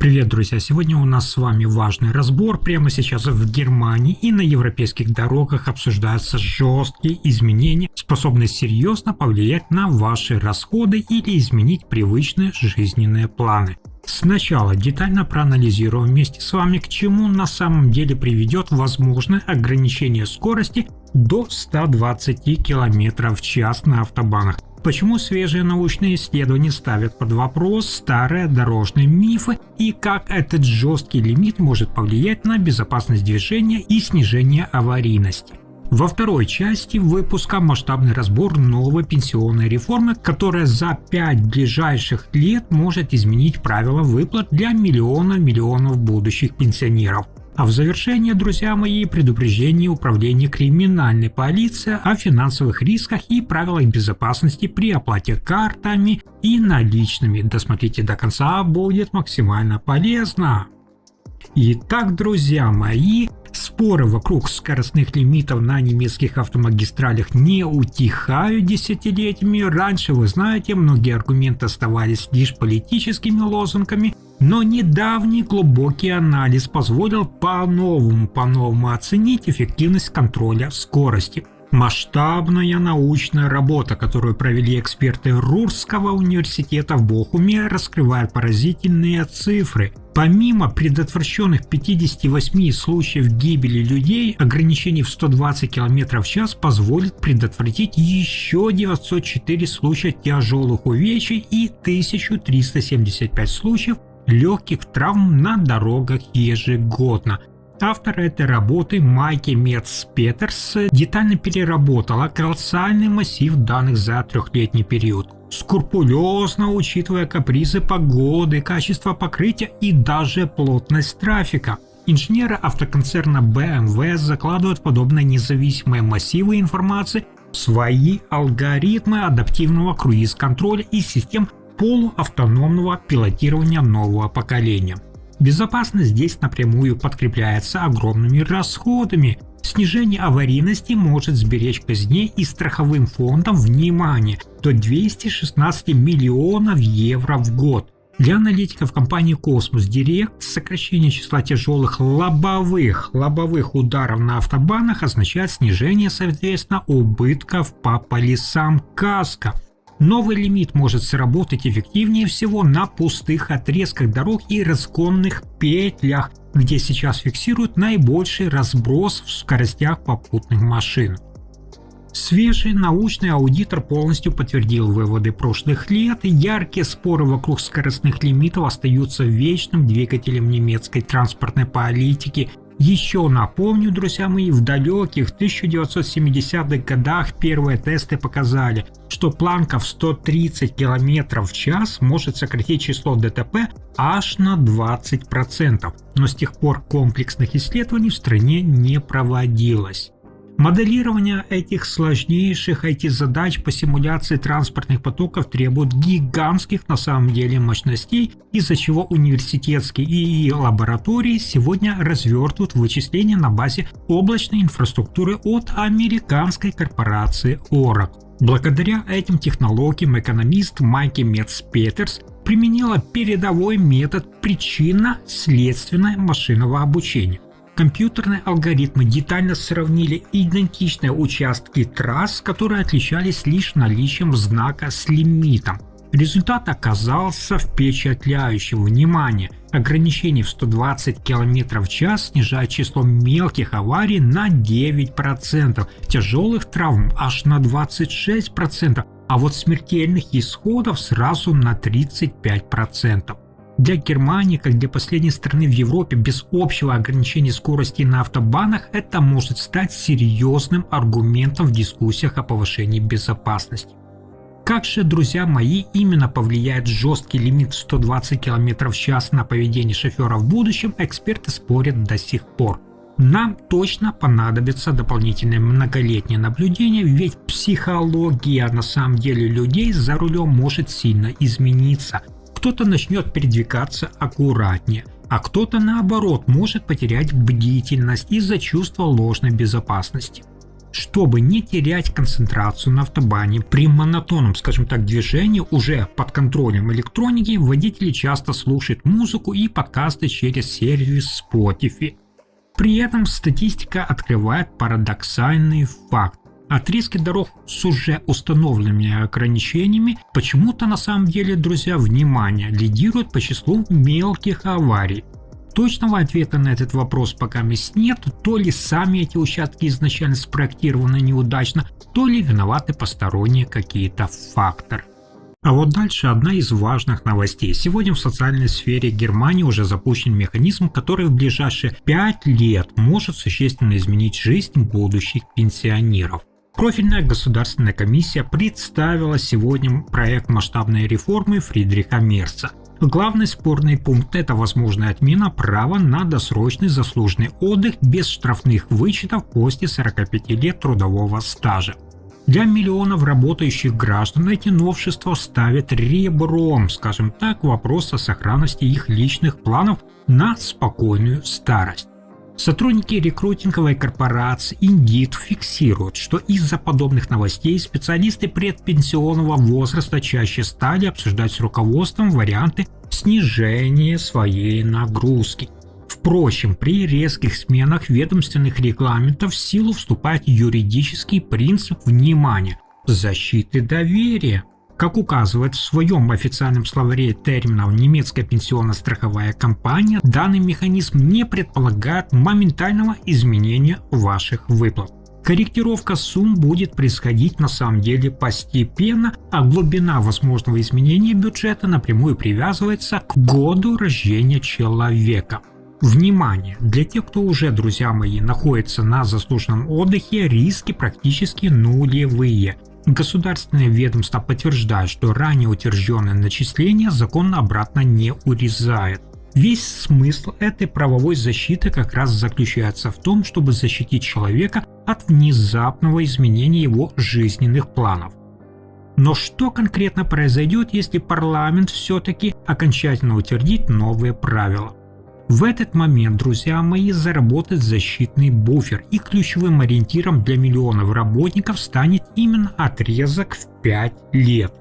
Привет, друзья! Сегодня у нас с вами важный разбор. Прямо сейчас в Германии и на европейских дорогах обсуждаются жесткие изменения, способные серьезно повлиять на ваши расходы или изменить привычные жизненные планы. Сначала детально проанализируем вместе с вами, к чему на самом деле приведет возможное ограничение скорости до 120 км в час на автобанах. Почему свежие научные исследования ставят под вопрос старые дорожные мифы и как этот жесткий лимит может повлиять на безопасность движения и снижение аварийности. Во второй части выпуска масштабный разбор новой пенсионной реформы, которая за 5 ближайших лет может изменить правила выплат для миллионов будущих пенсионеров. А в завершение, друзья мои, предупреждение Управления криминальной полиции о финансовых рисках и правилах безопасности при оплате картами и наличными. Досмотрите до конца, будет максимально полезно. Итак, друзья мои, споры вокруг скоростных лимитов на немецких автомагистралях не утихают десятилетиями. Раньше, вы знаете, многие аргументы оставались лишь политическими лозунгами, но недавний глубокий анализ позволил по-новому оценить эффективность контроля скорости. Масштабная научная работа, которую провели эксперты Рурского университета в Бохуме, раскрывает поразительные цифры. Помимо предотвращенных 58 случаев гибели людей, ограничение в 120 км в час позволит предотвратить еще 904 случая тяжелых увечий и 1375 случаев легких травм на дорогах ежегодно. Автор этой работы Майке Метц-Петерс детально переработала колоссальный массив данных за трехлетний период, скрупулезно учитывая капризы погоды, качество покрытия и даже плотность трафика. Инженеры автоконцерна BMW закладывают подобные независимые массивы информации в свои алгоритмы адаптивного круиз-контроля и систем полуавтономного пилотирования нового поколения. Безопасность здесь напрямую подкрепляется огромными расходами. Снижение аварийности может сберечь казне и страховым фондам, внимание, до 216 миллионов евро в год. Для аналитиков компании Cosmos Direct сокращение числа тяжелых лобовых ударов на автобанах означает снижение, соответственно, убытков по полисам каско. Новый лимит может сработать эффективнее всего на пустых отрезках дорог и разгонных петлях, где сейчас фиксируют наибольший разброс в скоростях попутных машин. Свежий научный аудитор полностью подтвердил выводы прошлых лет, и яркие споры вокруг скоростных лимитов остаются вечным двигателем немецкой транспортной политики. Еще напомню, друзья мои, в далеких 1970-х годах первые тесты показали, что планка в 130 км в час может сократить число ДТП аж на 20%, но с тех пор комплексных исследований в стране не проводилось. Моделирование этих сложнейших IT-задач по симуляции транспортных потоков требует гигантских на самом деле мощностей, из-за чего университетские ИИ лаборатории сегодня развертывают вычисления на базе облачной инфраструктуры от американской корпорации Oracle. Благодаря этим технологиям экономист Майке Метц-Петерс применила передовой метод причинно-следственного машинного обучения. Компьютерные алгоритмы детально сравнили идентичные участки трасс, которые отличались лишь наличием знака с лимитом. Результат оказался впечатляющим. Внимание! Ограничение в 120 км в час снижает число мелких аварий на 9%, тяжелых травм аж на 26%, а вот смертельных исходов сразу на 35%. Для Германии, как для последней страны в Европе без общего ограничения скорости на автобанах, это может стать серьезным аргументом в дискуссиях о повышении безопасности. Как же, друзья мои, именно повлияет жесткий лимит в 120 км в час на поведение шофера в будущем, эксперты спорят до сих пор. Нам точно понадобится дополнительное многолетнее наблюдение, ведь психология на самом деле людей за рулем может сильно измениться. Кто-то начнет передвигаться аккуратнее, а кто-то наоборот может потерять бдительность из-за чувства ложной безопасности. Чтобы не терять концентрацию на автобане при монотонном, скажем так, движении уже под контролем электроники, водители часто слушают музыку и подкасты через сервис Spotify. При этом статистика открывает парадоксальный факт. Отрезки дорог с уже установленными ограничениями почему-то на самом деле, друзья, внимание, лидируют по числу мелких аварий. Точного ответа на этот вопрос пока нет, то ли сами эти участки изначально спроектированы неудачно, то ли виноваты посторонние какие-то факторы. А вот дальше одна из важных новостей. Сегодня в социальной сфере Германии уже запущен механизм, который в ближайшие 5 лет может существенно изменить жизнь будущих пенсионеров. Профильная государственная комиссия представила сегодня проект масштабной реформы Фридриха Мерца. Главный спорный пункт – это возможная отмена права на досрочный заслуженный отдых без штрафных вычетов после 45 лет трудового стажа. Для миллионов работающих граждан эти новшества ставят ребром, скажем так, вопрос о сохранности их личных планов на спокойную старость. Сотрудники рекрутинговой корпорации Indeed фиксируют, что из-за подобных новостей специалисты предпенсионного возраста чаще стали обсуждать с руководством варианты снижения своей нагрузки. Впрочем, при резких сменах ведомственных регламентов в силу вступает юридический принцип внимания – защиты доверия. Как указывает в своем официальном словаре терминов немецкая пенсионно-страховая компания, данный механизм не предполагает моментального изменения ваших выплат. Корректировка сумм будет происходить на самом деле постепенно, а глубина возможного изменения бюджета напрямую привязывается к году рождения человека. Внимание! Для тех, кто уже, друзья мои, находится на заслуженном отдыхе, риски практически нулевые. Государственные ведомства подтверждают, что ранее утвержденное начисление закон обратно не урезает. Весь смысл этой правовой защиты как раз заключается в том, чтобы защитить человека от внезапного изменения его жизненных планов. Но что конкретно произойдет, если парламент все-таки окончательно утвердит новые правила? В этот момент, друзья мои, заработает защитный буфер, и ключевым ориентиром для миллионов работников станет именно отрезок в 5 лет.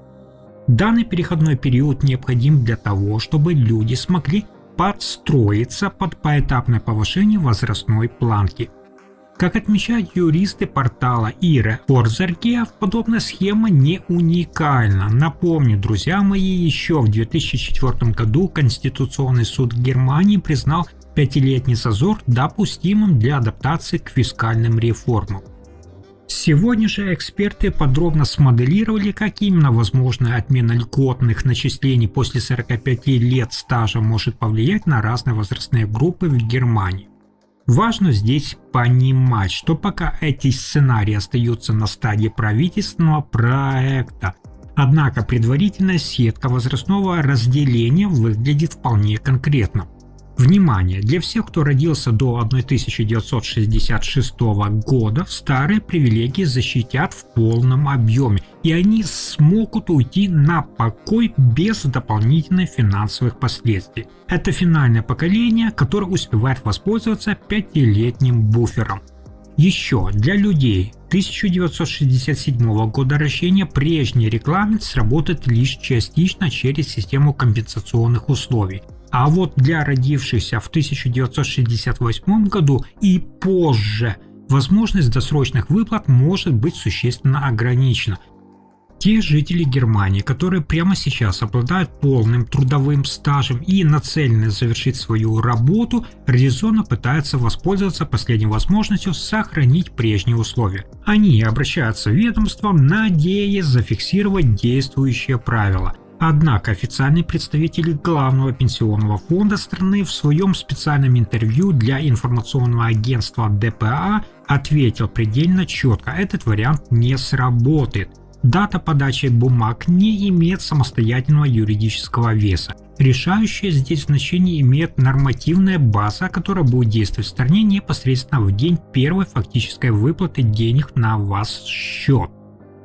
Данный переходной период необходим для того, чтобы люди смогли подстроиться под поэтапное повышение возрастной планки. Как отмечают юристы портала Ihre Vorsorge, подобная схема не уникальна. Напомню, друзья мои, еще в 2004 году Конституционный суд Германии признал 5-летний зазор допустимым для адаптации к фискальным реформам. Сегодня же эксперты подробно смоделировали, как именно возможная отмена льготных начислений после 45 лет стажа может повлиять на разные возрастные группы в Германии. Важно здесь понимать, что пока эти сценарии остаются на стадии правительственного проекта, однако предварительная сетка возрастного разделения выглядит вполне конкретно. Внимание! Для всех, кто родился до 1966 года, старые привилегии защитят в полном объеме, и они смогут уйти на покой без дополнительных финансовых последствий. Это финальное поколение, которое успевает воспользоваться 5-летним буфером. Еще для людей 1967 года рождения прежний регламент сработает лишь частично через систему компенсационных условий. А вот для родившихся в 1968 году и позже возможность досрочных выплат может быть существенно ограничена. Те жители Германии, которые прямо сейчас обладают полным трудовым стажем и нацелены завершить свою работу, резонно пытаются воспользоваться последней возможностью сохранить прежние условия. Они обращаются в ведомство, надеясь зафиксировать действующие правила. Однако официальный представитель главного пенсионного фонда страны в своем специальном интервью для информационного агентства ДПА ответил предельно четко: этот вариант не сработает. Дата подачи бумаг не имеет самостоятельного юридического веса. Решающее здесь значение имеет нормативная база, которая будет действовать в стране непосредственно в день первой фактической выплаты денег на ваш счет.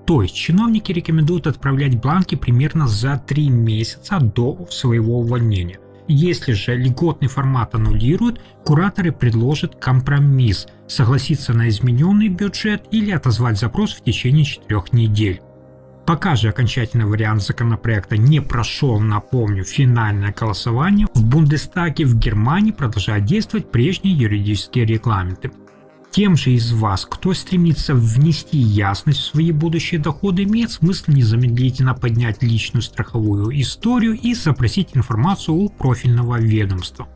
То есть чиновники рекомендуют отправлять бланки примерно за 3 месяца до своего увольнения. Если же льготный формат аннулируют, кураторы предложат компромисс – согласиться на измененный бюджет или отозвать запрос в течение 4 недель. Пока же окончательный вариант законопроекта не прошел, напомню, финальное голосование, в Бундестаге в Германии продолжают действовать прежние юридические регламенты. Тем же из вас, кто стремится внести ясность в свои будущие доходы, имеет смысл незамедлительно поднять личную страховую историю и запросить информацию у профильного ведомства.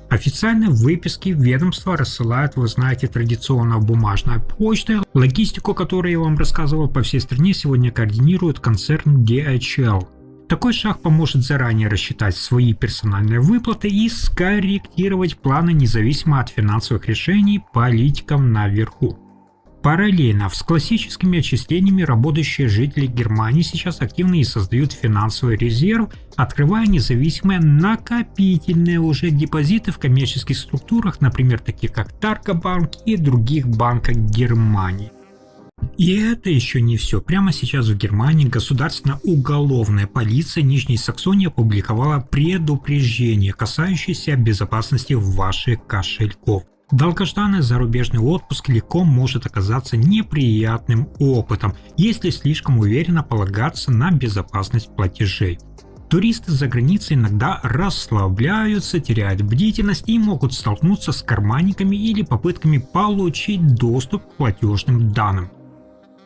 Официальные выписки ведомства рассылают, вы знаете, традиционно бумажной почтой, логистику, которую я вам рассказывал, по всей стране сегодня координирует концерн DHL. Такой шаг поможет заранее рассчитать свои персональные выплаты и скорректировать планы независимо от финансовых решений политиков наверху. Параллельно с классическими отчислениями работающие жители Германии сейчас активно и создают финансовый резерв, открывая независимые накопительные уже депозиты в коммерческих структурах, например, таких как Таркобанк и других банках Германии. И это еще не все. Прямо сейчас в Германии государственная уголовная полиция Нижней Саксонии опубликовала предупреждение, касающееся безопасности ваших кошельков. Долгожданный зарубежный отпуск легко может оказаться неприятным опытом, если слишком уверенно полагаться на безопасность платежей. Туристы за границей иногда расслабляются, теряют бдительность и могут столкнуться с карманниками или попытками получить доступ к платежным данным.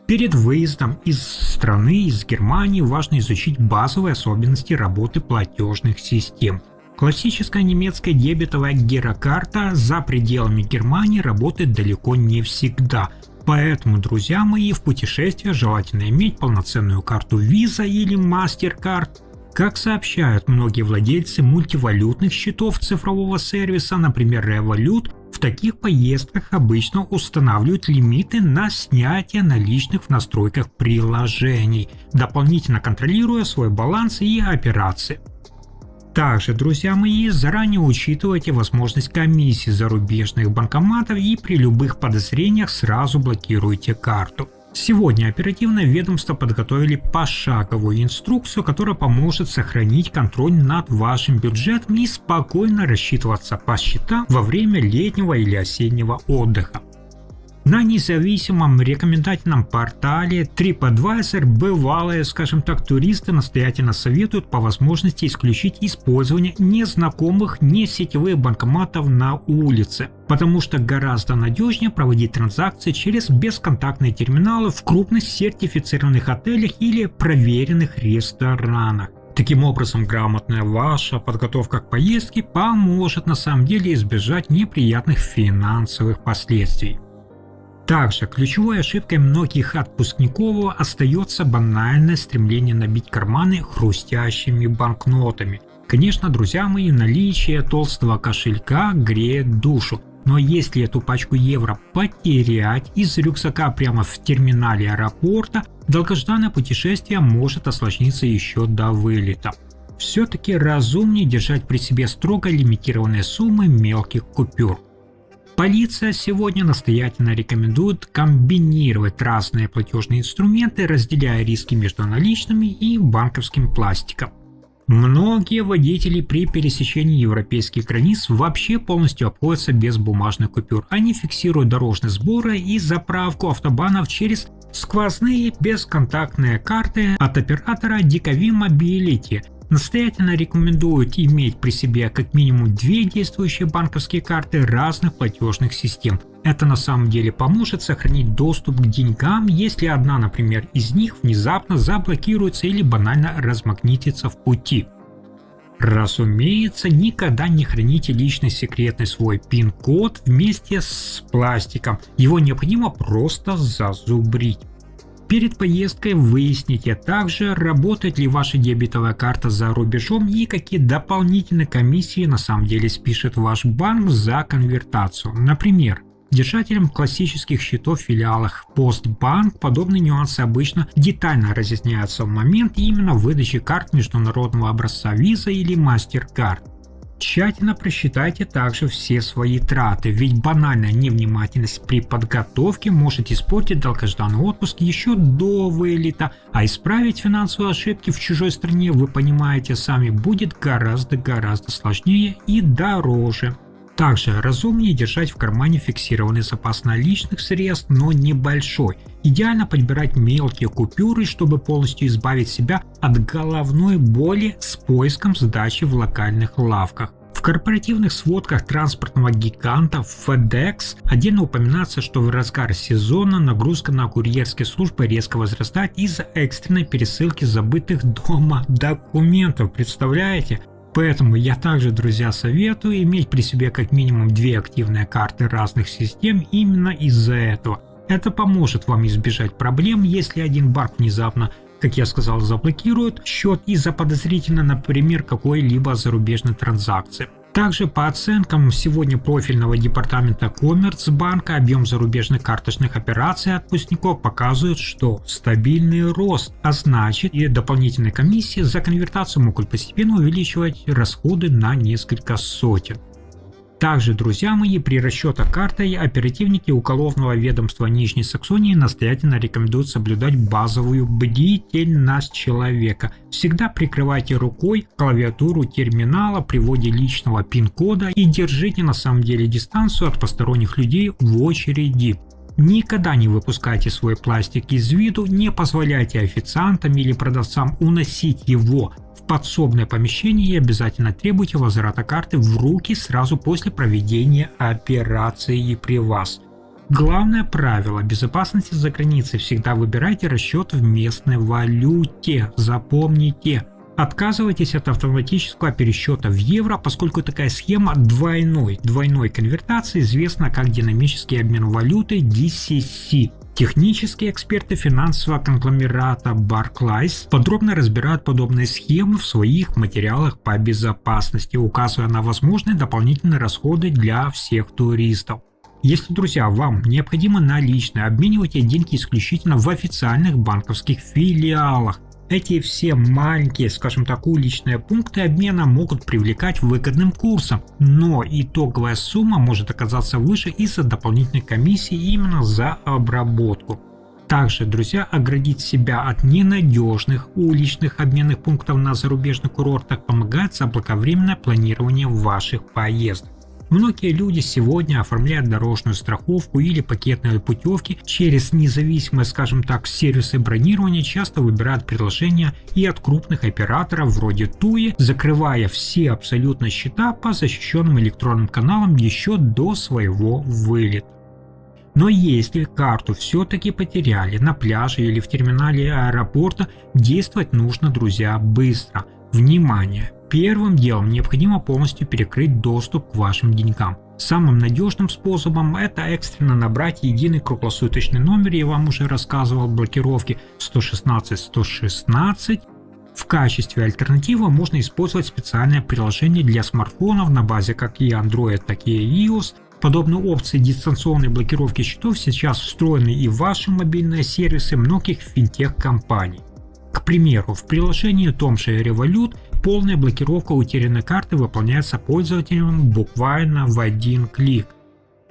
Перед выездом из страны, из Германии, важно изучить базовые особенности работы платежных систем. Классическая немецкая дебетовая гирокарта за пределами Германии работает далеко не всегда. Поэтому, друзья мои, в путешествие желательно иметь полноценную карту Visa или MasterCard. Как сообщают многие владельцы мультивалютных счетов цифрового сервиса, например Revolut, в таких поездках обычно устанавливают лимиты на снятие наличных в настройках приложений, дополнительно контролируя свой баланс и операции. Также, друзья мои, заранее учитывайте возможность комиссии зарубежных банкоматов и при любых подозрениях сразу блокируйте карту. Сегодня оперативное ведомство подготовили пошаговую инструкцию, которая поможет сохранить контроль над вашим бюджетом и спокойно рассчитываться по счетам во время летнего или осеннего отдыха. На независимом рекомендательном портале TripAdvisor бывалые, скажем так, туристы настоятельно советуют по возможности исключить использование незнакомых несетевых банкоматов на улице, потому что гораздо надежнее проводить транзакции через бесконтактные терминалы в крупных сертифицированных отелях или проверенных ресторанах. Таким образом, грамотная ваша подготовка к поездке поможет на самом деле избежать неприятных финансовых последствий. Также ключевой ошибкой многих отпускников остается банальное стремление набить карманы хрустящими банкнотами. Конечно, друзья мои, наличие толстого кошелька греет душу, но если эту пачку евро потерять из рюкзака прямо в терминале аэропорта, долгожданное путешествие может осложниться еще до вылета. Все-таки разумнее держать при себе строго лимитированные суммы мелких купюр. Полиция сегодня настоятельно рекомендует комбинировать разные платежные инструменты, разделяя риски между наличными и банковским пластиком. Многие водители при пересечении европейских границ вообще полностью обходятся без бумажных купюр. Они фиксируют дорожные сборы и заправку автобанов через сквозные бесконтактные карты от оператора DKV Mobility. Настоятельно рекомендуют иметь при себе как минимум 2 действующие банковские карты разных платежных систем. Это на самом деле поможет сохранить доступ к деньгам, если одна, например, из них внезапно заблокируется или банально размагнитится в пути. Разумеется, никогда не храните личный секретный свой пин-код вместе с пластиком. Его необходимо просто зазубрить. Перед поездкой выясните также, работает ли ваша дебетовая карта за рубежом и какие дополнительные комиссии на самом деле спишет ваш банк за конвертацию. Например, держателям классических счетов в филиалах Постбанк подобные нюансы обычно детально разъясняются в момент именно выдачи карт международного образца Visa или MasterCard. Тщательно просчитайте также все свои траты, ведь банальная невнимательность при подготовке может испортить долгожданный отпуск еще до вылета, а исправить финансовые ошибки в чужой стране, вы понимаете сами, будет гораздо сложнее и дороже. Также разумнее держать в кармане фиксированный запас наличных средств, но небольшой. Идеально подбирать мелкие купюры, чтобы полностью избавить себя от головной боли с поиском сдачи в локальных лавках. В корпоративных сводках транспортного гиганта FedEx отдельно упоминается, что в разгар сезона нагрузка на курьерские службы резко возрастает из-за экстренной пересылки забытых дома документов. Представляете? Поэтому я также, друзья, советую иметь при себе как минимум 2 активные карты разных систем именно из-за этого. Это поможет вам избежать проблем, если один банк внезапно, как я сказал, заблокирует счет из-за подозрительно, например, какой-либо зарубежной транзакции. Также по оценкам сегодня профильного департамента Коммерцбанка объем зарубежных карточных операций отпускников показывает, что стабильный рост, а значит и дополнительные комиссии за конвертацию могут постепенно увеличивать расходы на несколько сотен. Также, друзья мои, при расчетах картой оперативники уголовного ведомства Нижней Саксонии настоятельно рекомендуют соблюдать базовую бдительность человека. Всегда прикрывайте рукой клавиатуру терминала при вводе личного пин-кода и держите на самом деле дистанцию от посторонних людей в очереди. Никогда не выпускайте свой пластик из виду, не позволяйте официантам или продавцам уносить его в подсобное помещение и обязательно требуйте возврата карты в руки сразу после проведения операции при вас. Главное правило безопасности за границей: всегда выбирайте расчет в местной валюте. Запомните. Отказывайтесь от автоматического пересчета в евро, поскольку такая схема двойной конвертации известна как динамический обмен валютой DCC. Технические эксперты финансового конгломерата Barclays подробно разбирают подобные схемы в своих материалах по безопасности, указывая на возможные дополнительные расходы для всех туристов. Если, друзья, вам необходимо наличные, обменивайте деньги исключительно в официальных банковских филиалах. Эти все маленькие, скажем так, уличные пункты обмена могут привлекать выгодным курсом, но итоговая сумма может оказаться выше из-за дополнительной комиссии именно за обработку. Также, друзья, оградить себя от ненадежных уличных обменных пунктов на зарубежных курортах помогает заблаговременное планирование ваших поездок. Многие люди сегодня оформляют дорожную страховку или пакетные путевки через независимые, скажем так, сервисы бронирования, часто выбирают предложения и от крупных операторов вроде TUI, закрывая все абсолютно счета по защищенным электронным каналам еще до своего вылета. Но если карту все-таки потеряли на пляже или в терминале аэропорта, действовать нужно, друзья, быстро. Внимание! Первым делом необходимо полностью перекрыть доступ к вашим деньгам. Самым надежным способом это экстренно набрать единый круглосуточный номер, я вам уже рассказывал, блокировки 116 В качестве альтернативы можно использовать специальное приложение для смартфонов на базе как и Android, так и iOS. Подобные опции дистанционной блокировки счетов сейчас встроены и в ваши мобильные сервисы многих финтех-компаний. К примеру, в приложении том же Revolut полная блокировка утерянной карты выполняется пользователем буквально в один клик.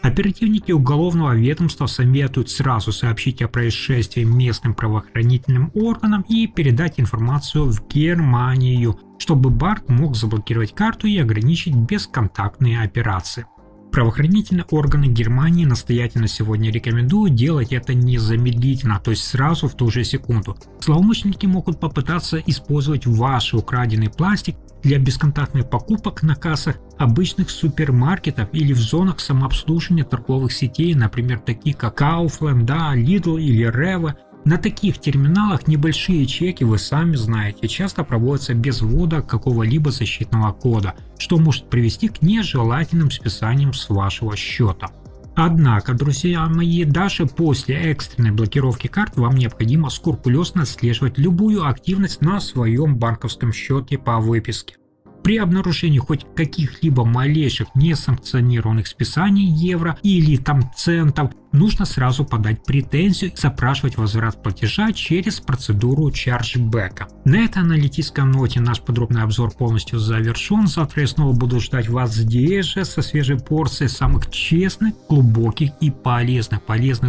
Оперативники уголовного ведомства советуют сразу сообщить о происшествии местным правоохранительным органам и передать информацию в Германию, чтобы банк мог заблокировать карту и ограничить бесконтактные операции. Правоохранительные органы Германии настоятельно сегодня рекомендуют делать это незамедлительно, то есть сразу в ту же секунду. Злоумышленники могут попытаться использовать ваш украденный пластик для бесконтактных покупок на кассах обычных супермаркетов или в зонах самообслуживания торговых сетей, например, такие как Kaufland, Lidl или Rewe. На таких терминалах небольшие чеки, вы сами знаете, часто проводятся без ввода какого-либо защитного кода, что может привести к нежелательным списаниям с вашего счета. Однако, друзья мои, даже после экстренной блокировки карт вам необходимо скрупулезно отслеживать любую активность на своем банковском счете по выписке. При обнаружении хоть каких-либо малейших несанкционированных списаний евро или там центов, нужно сразу подать претензию и запрашивать возврат платежа через процедуру чарджбека. На этой аналитической ноте наш подробный обзор полностью завершен. Завтра я снова буду ждать вас здесь же со свежей порцией самых честных, глубоких и полезных,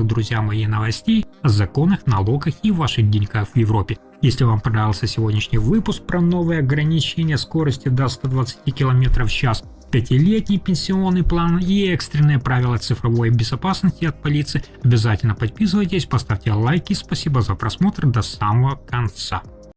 друзья мои, новостей о законах, налогах и ваших деньгах в Европе. Если вам понравился сегодняшний выпуск про новые ограничения скорости до 120 км в час, 5-летний пенсионный план и экстренные правила цифровой безопасности от полиции, обязательно подписывайтесь, поставьте лайки. Спасибо за просмотр до самого конца.